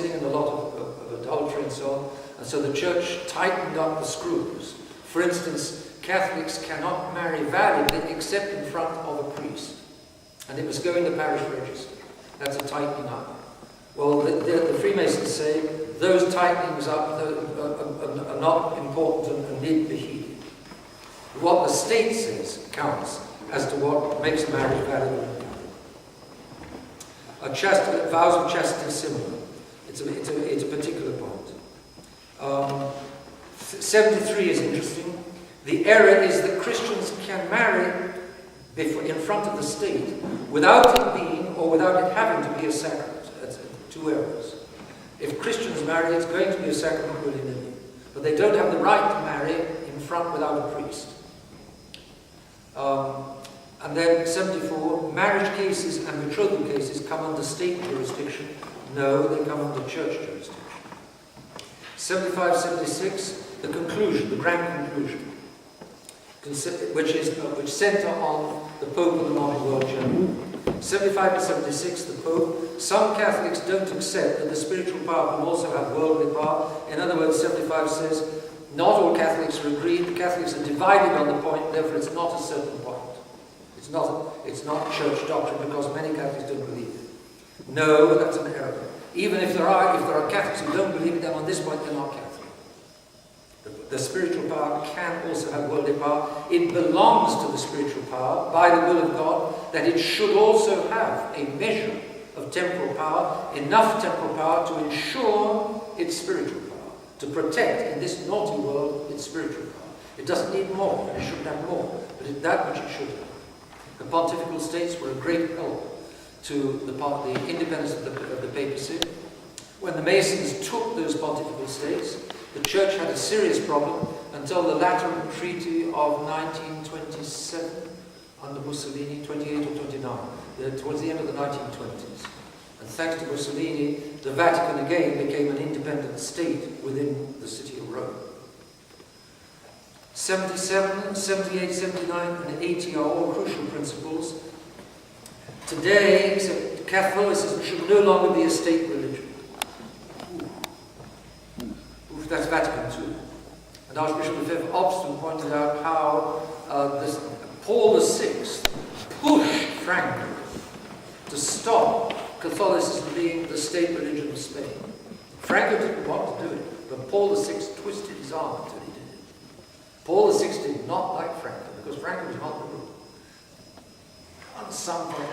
sin and a lot of adultery and so on. And so the church tightened up the screws. For instance, Catholics cannot marry validly except in front of a priest. And it must go in the parish register. That's a tightening up. Well, the Freemasons say those tightenings up are not important and need be heeded. What the state says counts as to what makes a marriage valid or invalid. Vows of chastity is similar. It's a particular point. 73 is interesting. The error is that Christians can marry in front of the state without it being or without it having to be a sacrament. That's two errors. If Christians marry, it's going to be a sacrament willy-nilly. But they don't have the right to marry in front without a priest. And then 74, marriage cases and betrothal cases come under state jurisdiction. No, they come under church jurisdiction. 75, 76, the conclusion, the grand conclusion, which centre on the Pope and the modern world generally. 75 and 76, the Pope. Some Catholics don't accept that the spiritual power can also have worldly power. In other words, 75 says, not all Catholics are agreed. The Catholics are divided on the point, therefore it's not a certain point. It's not church doctrine because many Catholics don't believe it. No, that's an error. Even if there are Catholics who don't believe it, then on this point they're not Catholic. The spiritual power can also have worldly power. It belongs to the spiritual power by the will of God that it should also have a measure of temporal power, enough temporal power to ensure its spiritual power, to protect in this naughty world its spiritual power. It doesn't need more, it shouldn't have more, but it's that which it should have. The pontifical states were a great help to the independence of the papacy. When the Masons took those pontifical states, the church had a serious problem until the Lateran Treaty of 1927 under Mussolini, 28 or 29, towards the end of the 1920s. And thanks to Mussolini, the Vatican again became an independent state within the city of Rome. 77, 78, 79, and 80 are all crucial principles. Today, Catholicism should no longer be a state religion. That's Vatican II. And Archbishop Lefebvre Obstin pointed out how Paul VI pushed Franco to stop Catholicism being the state religion of Spain. Franco didn't want to do it, but Paul VI twisted his arm until he did it. Paul VI did not like Franco, because Franco was not liberal. On some point,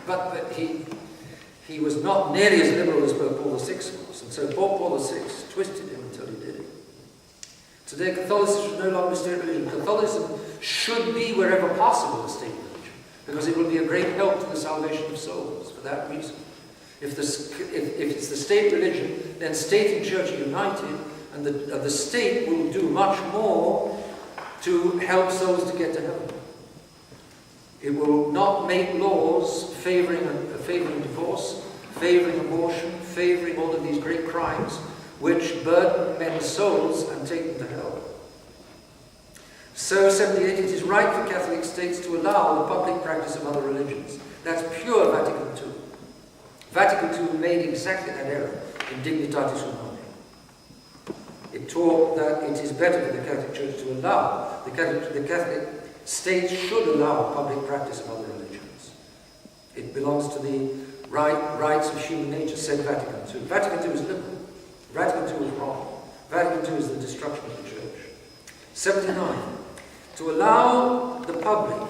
but he was not nearly as liberal as Pope Paul VI was, and so Pope Paul VI twisted him until he did it. Today, Catholicism should no longer be a state religion. Catholicism should be, wherever possible, a state religion, because it will be a great help to the salvation of souls for that reason. If it's the state religion, then state and church are united, and the state will do much more to help souls to get to heaven. It will not make laws favouring divorce, favouring abortion, favouring all of these great crimes which burden men's souls and take them to hell. So, 78, it is right for Catholic states to allow the public practice of other religions. That's pure Vatican II. Vatican II made exactly that error in Dignitatis Humanae. It taught that it is better for the Catholic Church to allow, the Catholic states should allow public practice of other religions. It belongs to the rights of human nature, said Vatican II. Vatican II is liberal. Vatican II is wrong. Vatican II is the destruction of the Church. 79. To allow the public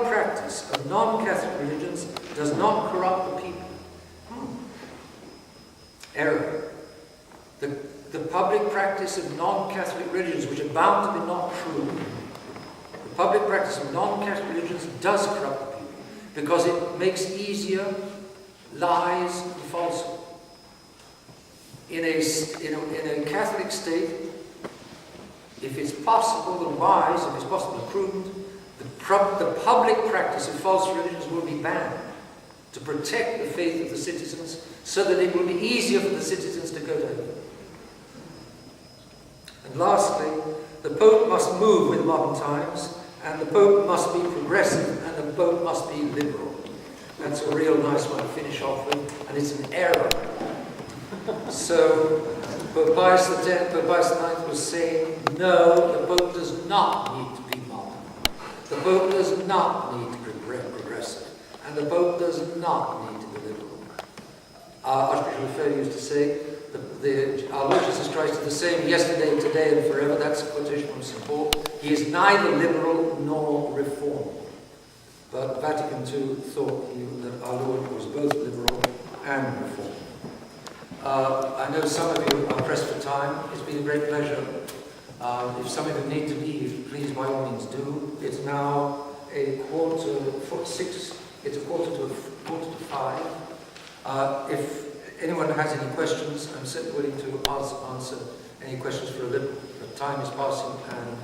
practice of non-Catholic religions does not corrupt the people. Error. The public practice of non-Catholic religions, which are bound to be not true, the public practice of non-Catholic religions does corrupt the people, because it makes easier lies and falsehood. In a Catholic state, if it's possible and wise, if it's possible and prudent, the public practice of false religions will be banned to protect the faith of the citizens, so that it will be easier for the citizens to go to heaven. And lastly, the Pope must move with modern times, and the Pope must be progressive, and the Pope must be liberal. That's a real nice one to finish off with, and it's an error So, Pope Pius IX was saying, no, the Pope does not need to be modern. The Pope does not need to be progressive. And the Pope does not need to be liberal. Archbishop Lefebvre used to say, our Lord Jesus Christ is the same yesterday, today, and forever. That's a quotation from St. Paul. He is neither liberal nor reformed. But Vatican II thought that our Lord was both liberal and reformed. I know some of you are pressed for time. It's been a great pleasure. If some of you need to leave, please by all means do. It's now a quarter to 5. If anyone has any questions, I'm certainly willing to answer any questions for a little. But time is passing and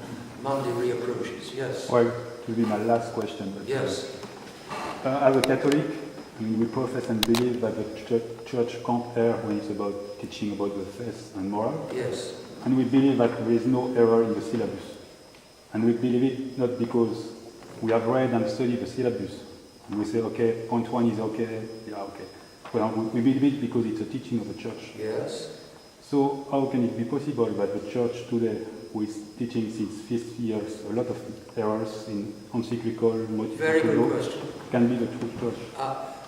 Monday reapproaches. Yes? Well, it will be my last question. But yes. As a Catholic, we profess and believe that the Church can't err when it's about teaching about the faith and moral. Yes. And we believe that there is no error in the syllabus. And we believe it not because we have read and studied the syllabus. And we say, okay, point 1 is okay, yeah, okay. Well, we believe it because it's a teaching of the Church. Yes. So how can it be possible that the Church today, who is teaching since 50 years a lot of errors in encyclical, very good question, can be the true Church?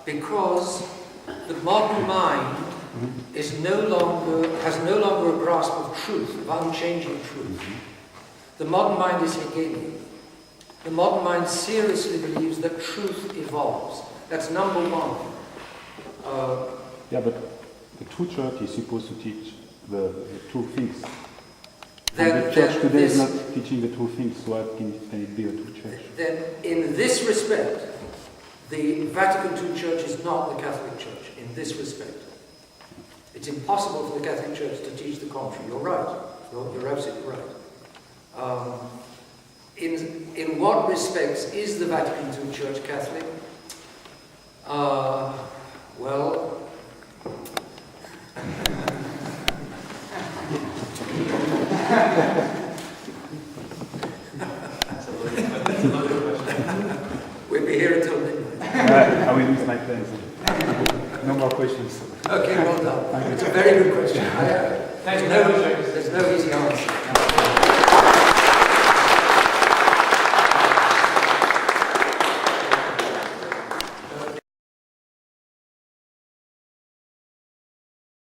Because the modern mind has no longer a grasp of truth, of unchanging truth. The modern mind is Hegelian. The modern mind seriously believes that truth evolves. That's number one. Yeah, but the true Church is supposed to teach the true things. And the Church today is not teaching the true things, so how can it be a true Church? Then, in this respect, the Vatican II Church is not the Catholic Church, in this respect. It's impossible for the Catholic Church to teach the contrary. You're right. You're absolutely right. In what respects is the Vatican II Church Catholic? Well... We'll be here until midnight. I will miss my plans. No more questions. Okay, well done. It's a very good question. There's no easy answer.